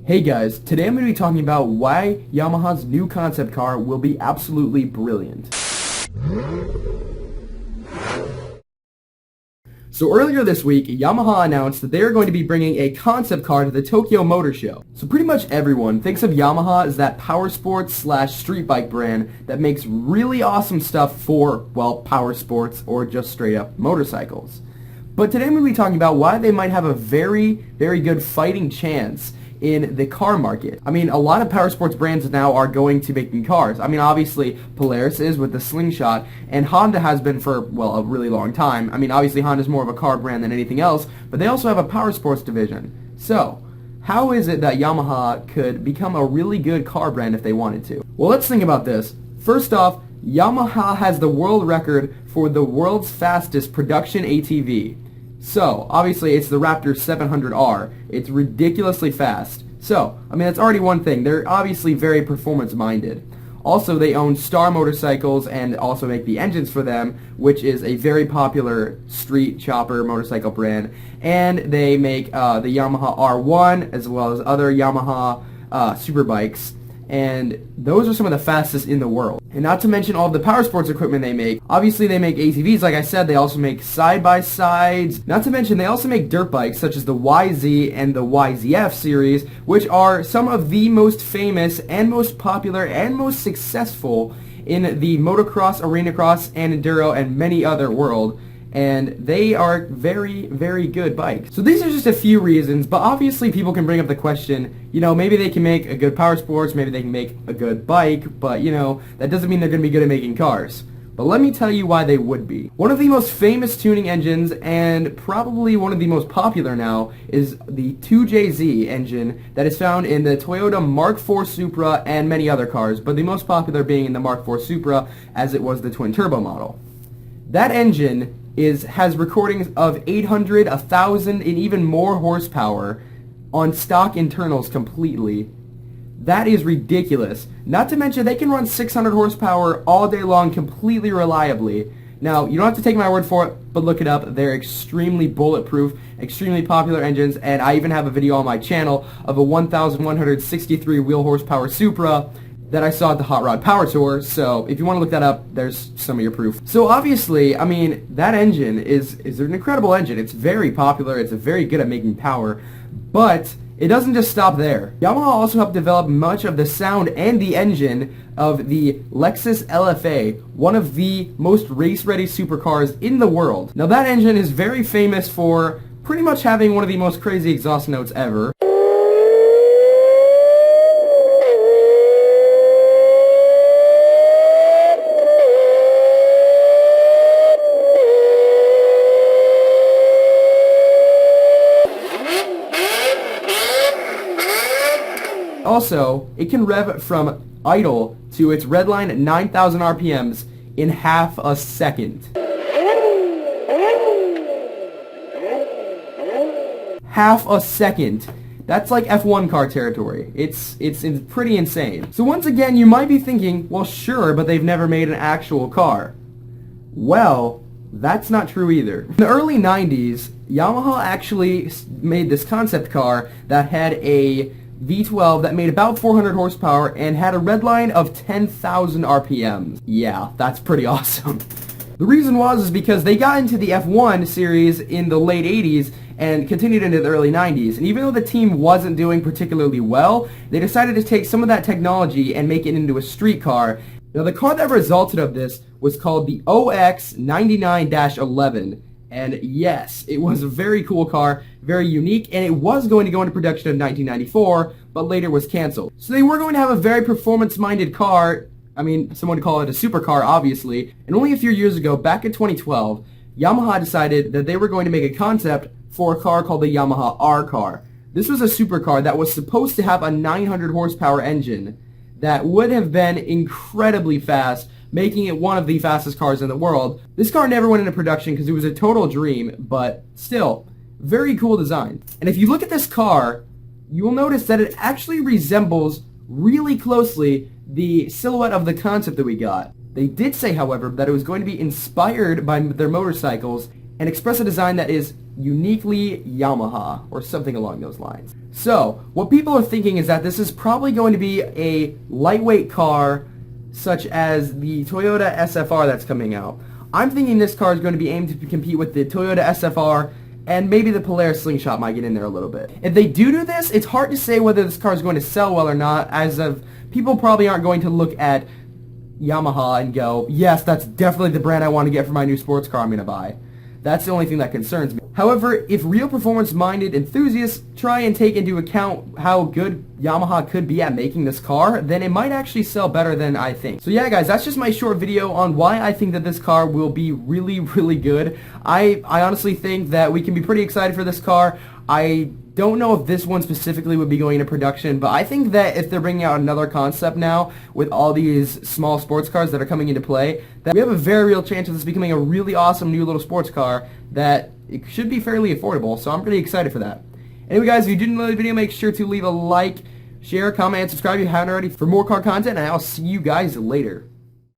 Hey guys, today I'm going to be talking about why Yamaha's new concept car will be absolutely brilliant. So earlier this week, Yamaha announced that they are going to be bringing a concept car to the Tokyo Motor Show. So pretty much everyone thinks of Yamaha as that power sports slash street bike brand that makes really awesome stuff for, well, power sports or just straight up motorcycles. But today I'm going to be talking about why they might have a very, very good fighting chance in the car market. I mean, a lot of power sports brands now are going to making cars. I mean, obviously, Polaris is with the Slingshot, and Honda has been for, well, a really long time. I mean, obviously, Honda's more of a car brand than anything else, but they also have a power sports division. So, how is it that Yamaha could become a really good car brand if they wanted to? Well, let's think about this. First off, Yamaha has the world record for the world's fastest production ATV. So, obviously, it's the Raptor 700R. It's ridiculously fast. So, I mean, that's already one thing. They're obviously very performance-minded. Also, they own Star Motorcycles and also make the engines for them, which is a very popular street chopper motorcycle brand. And they make the Yamaha R1 as well as other Yamaha superbikes. And those are some of the fastest in the world. And not to mention all of the power sports equipment they make. Obviously they make ATVs, like I said. They also make side-by-sides. Not to mention they also make dirt bikes such as the YZ and the YZF series, which are some of the most famous and most popular and most successful in the motocross, arena cross, and enduro and many other world. And they are very, very good bikes. So these are just a few reasons, but obviously people can bring up the question, you know, maybe they can make a good power sports, maybe they can make a good bike, but, you know, that doesn't mean they're going to be good at making cars. But let me tell you why they would be. One of the most famous tuning engines, and probably one of the most popular now, is the 2JZ engine that is found in the Toyota Mark IV Supra and many other cars, but the most popular being in the Mark IV Supra, as it was the twin-turbo model. That engine has recordings of 800, 1,000, and even more horsepower on stock internals completely. That is ridiculous. Not to mention they can run 600 horsepower all day long completely reliably. Now, you don't have to take my word for it, but look it up. They're extremely bulletproof, extremely popular engines, and I even have a video on my channel of a 1,163 wheel horsepower Supra that I saw at the Hot Rod Power Tour, so if you want to look that up, there's some of your proof. So obviously, I mean, that engine is an incredible engine. It's very popular, it's very good at making power, but it doesn't just stop there. Yamaha also helped develop much of the sound and the engine of the Lexus LFA, one of the most race-ready supercars in the world. Now that engine is very famous for pretty much having one of the most crazy exhaust notes ever. Also, it can rev from idle to its redline at 9,000 RPMs in half a second. Half a second. That's like F1 car territory. It's pretty insane. So once again, you might be thinking, well sure, but they've never made an actual car. Well, that's not true either. In the early 90s, Yamaha actually made this concept car that had a V12 that made about 400 horsepower and had a redline of 10,000 RPMs. Yeah, that's pretty awesome. The reason was because they got into the F1 series in the late 80s and continued into the early 90s. And even though the team wasn't doing particularly well, they decided to take some of that technology and make it into a street car. Now the car that resulted of this was called the OX99-11. And yes, it was a very cool car, very unique, and it was going to go into production in 1994, but later was canceled. So they were going to have a very performance-minded car. I mean, someone would call it a supercar, obviously. And only a few years ago, back in 2012, Yamaha decided that they were going to make a concept for a car called the Yamaha R car. This was a supercar that was supposed to have a 900 horsepower engine that would have been incredibly fast, making it one of the fastest cars in the world. This car never went into production because it was a total dream, but still, very cool design. And if you look at this car, you will notice that it actually resembles really closely the silhouette of the concept that we got. They did say, however, that it was going to be inspired by their motorcycles and express a design that is uniquely Yamaha, or something along those lines. So, what people are thinking is that this is probably going to be a lightweight car, such as the Toyota SFR that's coming out. I'm thinking this car is going to be aimed to compete with the Toyota SFR, and maybe the Polaris Slingshot might get in there a little bit. If they do this, it's hard to say whether this car is going to sell well or not, as of people probably aren't going to look at Yamaha and go, yes, that's definitely the brand I want to get for my new sports car I'm going to buy. That's the only thing that concerns me. However, if real performance-minded enthusiasts try and take into account how good Yamaha could be at making this car, then it might actually sell better than I think. So yeah, guys, that's just my short video on why I think that this car will be really, really good. I honestly think that we can be pretty excited for this car. I don't know if this one specifically would be going into production, but I think that if they're bringing out another concept now with all these small sports cars that are coming into play, that we have a very real chance of this becoming a really awesome new little sports car that it should be fairly affordable, so I'm pretty excited for that. Anyway, guys, if you did enjoy the video, make sure to leave a like, share, comment, and subscribe if you haven't already for more car content, and I'll see you guys later.